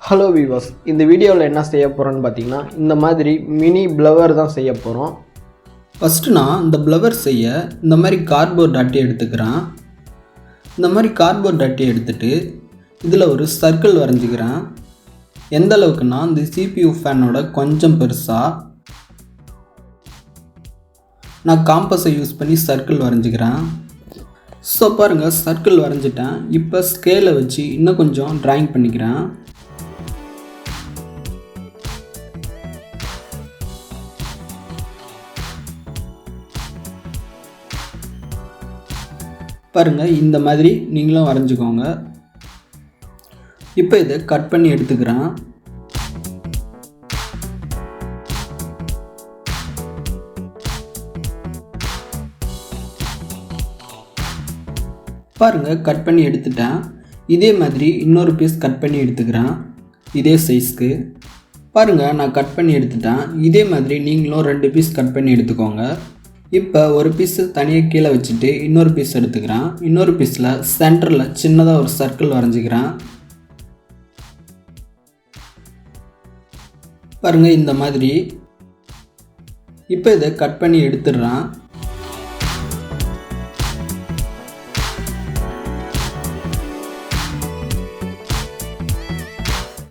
Hello viewers, இந்த வீடியோவில் என்ன செய்ய போகிறோன்னு பார்த்தீங்கன்னா, இந்த மாதிரி மினி ப்ளவர் தான் செய்ய போகிறோம். ஃபஸ்ட்டு நான் இந்த ப்ளவர் செய்ய இந்த மாதிரி கார்ட்போர்ட் அட்டை எடுத்துக்கிறேன். இந்த மாதிரி கார்ட்போர்ட் அட்டையை எடுத்துகிட்டு இதில் ஒரு சர்க்கிள் வரைஞ்சிக்கிறேன். எந்த அளவுக்குன்னா இந்த CPU ஃபேனோட கொஞ்சம் பெருசாக நான் காம்பஸை யூஸ் பண்ணி சர்க்கிள் வரைஞ்சிக்கிறேன். ஸோ பாருங்கள், சர்க்கிள் வரைஞ்சிட்டேன். இப்போ ஸ்கேலை வச்சு இன்னும் கொஞ்சம் ட்ராயிங் பண்ணிக்கிறேன். பாருங்கள், இந்த மாதிரி நீங்களும் வரைஞ்சிக்கோங்க. இப்போ இதை கட் பண்ணி எடுத்துக்கிறேன். பாருங்கள், கட் பண்ணி எடுத்துட்டேன். இதே மாதிரி இன்னொரு பீஸ் கட் பண்ணி எடுத்துக்கிறேன், இதே சைஸ்க்கு. பாருங்கள், நான் கட் பண்ணி எடுத்துட்டேன். இதே மாதிரி நீங்களும் 2 பீஸ் கட் பண்ணி எடுத்துக்கோங்க. இப்போ ஒரு பீஸு தனியாக கீழே வச்சுட்டு இன்னொரு பீஸ் எடுத்துக்கிறேன். இன்னொரு பீஸில் சென்டரில் சின்னதாக ஒரு சர்க்கிள் வரைஞ்சிக்கிறேன். பாருங்கள், இந்த மாதிரி. இப்போ இதை கட் பண்ணி எடுத்துடுறேன்.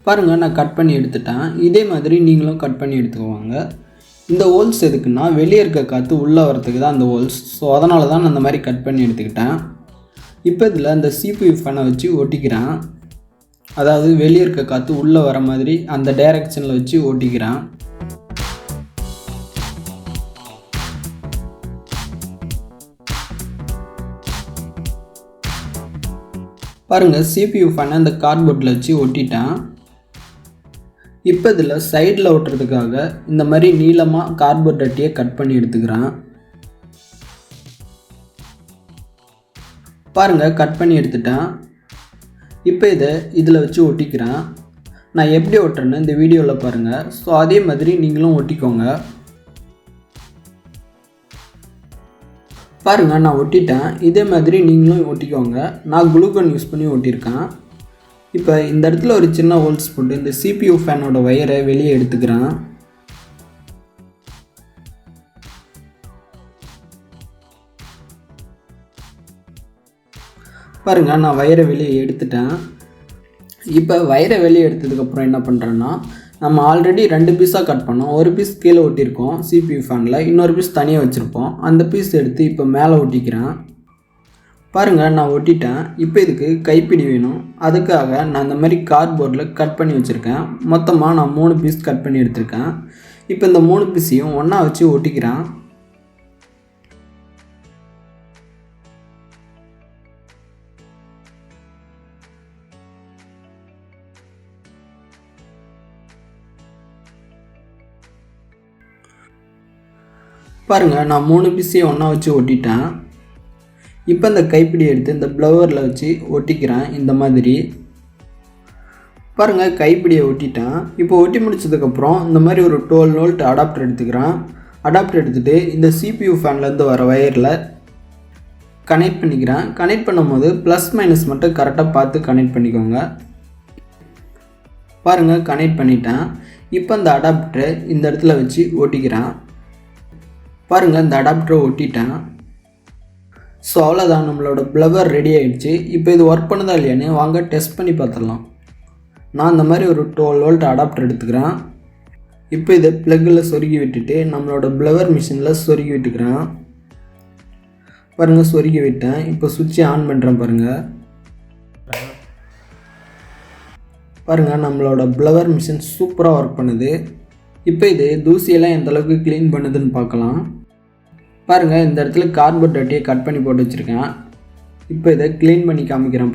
பாருங்கள், நான் கட் பண்ணி எடுத்துட்டேன். இதே மாதிரி நீங்களும் கட் பண்ணி எடுத்துக்குவாங்க. இந்த ஹோல்ஸ் எதுக்குன்னா, வெளியே இருக்க காற்று உள்ளே வரத்துக்கு தான் அந்த ஹோல்ஸ். ஸோ அதனால தான் நான் அந்த மாதிரி கட் பண்ணி எடுத்துக்கிட்டேன். இப்போ இதில் இந்த CPU ஃபேனை வச்சு ஒட்டிக்கிறேன். அதாவது வெளியே இருக்க காற்று உள்ளே வர மாதிரி அந்த டைரக்ஷனில் வச்சு ஒட்டிக்கிறேன். பாருங்கள், CPU ஃபேனை அந்த கார்ட்போர்டில் வச்சு ஒட்டிட்டேன். இப்போ இதில் சைடில் ஒட்டுறதுக்காக இந்த மாதிரி நீளமாக கார்ட்போர்ட் அட்டையை கட் பண்ணி எடுத்துக்கிறேன். பாருங்கள், கட் பண்ணி எடுத்துட்டேன். இப்போ இதை இதில் வச்சு ஒட்டிக்கிறேன். நான் எப்படி ஒட்டுறேன்னு இந்த வீடியோவில் பாருங்கள். ஸோ அதே மாதிரி நீங்களும் ஒட்டிக்கோங்க. பாருங்கள், நான் ஒட்டிட்டேன். இதே மாதிரி நீங்களும் ஒட்டிக்கோங்க. நான் குளூகன் யூஸ் பண்ணி ஒட்டியிருக்கேன். இப்போ இந்த இடத்துல ஒரு சின்ன ஹோல்ஸ் போட்டு இந்த CPU ஃபேனோட வயரை வெளியே எடுத்துக்கிறேன். பாருங்கள், நான் வயரை வெளியே எடுத்துட்டேன். இப்போ வயரை வெளியே எடுத்ததுக்கப்புறம் என்ன பண்ணுறேன்னா, நம்ம ஆல்ரெடி 2 பீஸாக கட் பண்ணோம். ஒரு பீஸ் கீழே ஒட்டியிருக்கோம் CPU ஃபேனில், இன்னொரு பீஸ் தனியாக வச்சுருப்போம். அந்த பீஸ் எடுத்து இப்போ மேலே ஒட்டிக்கிறேன். பாருங்கள், நான் ஒட்டிட்டேன். இப்போ இதுக்கு கைப்பிடி வேணும். அதுக்காக நான் இந்த மாதிரி கார்ட்போர்டில் கட் பண்ணி வச்சுருக்கேன். மொத்தமாக நான் 3 பீஸ் கட் பண்ணி எடுத்திருக்கேன். இப்போ இந்த 3 பீஸையும் ஒன்றா வச்சு ஒட்டிக்கிறேன். பாருங்கள், நான் 3 பீஸையும் ஒன்றா வச்சு ஒட்டிட்டேன். இப்போ இந்த கைப்பிடி எடுத்து இந்த ப்ளவரில் வச்சு ஒட்டிக்கிறேன். இந்த மாதிரி பாருங்கள், கைப்பிடியை ஒட்டிட்டேன். இப்போ ஒட்டி முடிச்சதுக்கப்புறம் இந்த மாதிரி ஒரு 12 வோல்ட் அடாப்டர் எடுத்துக்கிறேன். அடாப்டர் எடுத்துகிட்டு இந்த CPU ஃபேன்லேருந்து வர வயரில் கனெக்ட் பண்ணிக்கிறேன். கனெக்ட் பண்ணும்போது ப்ளஸ் மைனஸ் மட்டும் கரெக்டாக பார்த்து கனெக்ட் பண்ணிக்கோங்க. பாருங்கள், கனெக்ட் பண்ணிட்டேன். இப்போ இந்த அடாப்டரை இந்த இடத்துல வச்சு ஒட்டிக்கிறேன். பாருங்கள், இந்த அடாப்டரை ஒட்டிட்டேன். ஸோ அவ்வளோதான், நம்மளோட ப்ளவர் ரெடி ஆகிடுச்சு. இப்போ இது ஒர்க் பண்ணுதா இல்லையான்னு வாங்க டெஸ்ட் பண்ணி பார்த்துடலாம். நான் இந்த மாதிரி ஒரு 12 வோல்ட் அடாப்டர் எடுத்துக்கிறேன். இப்போ இதை ப்ளக்கில் சொருகி விட்டுட்டு நம்மளோட ப்ளவர் மிஷினில் சொருகி விட்டுக்கிறேன். பாருங்கள், சொருகி விட்டேன். இப்போ சுவிட்சை ஆன் பண்ணுறேன். பாருங்கள், நம்மளோட ப்ளவர் மிஷின் சூப்பராக ஒர்க் பண்ணுது. இப்போ இது தூசியெல்லாம் எந்த அளவுக்கு க்ளீன் பண்ணுதுன்னு பார்க்கலாம். பாருங்கள், இந்த இடத்துல கார்ட்போர்ட் அட்டையை கட் பண்ணி போட்டு வச்சுருக்கேன். இப்போ இதை க்ளீன் பண்ணி காமிக்கிறேன்.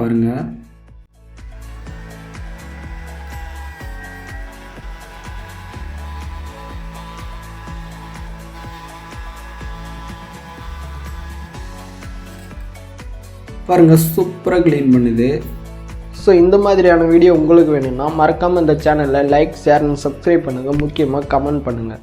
பாருங்கள், சூப்பராக க்ளீன் பண்ணுது. ஸோ இந்த மாதிரியான வீடியோ உங்களுக்கு வேணும்னா மறக்காமல் இந்த சேனலை லைக், ஷேர் அண்ட் சப்ஸ்கிரைப் பண்ணுங்கள். முக்கியமாக கமெண்ட் பண்ணுங்கள்.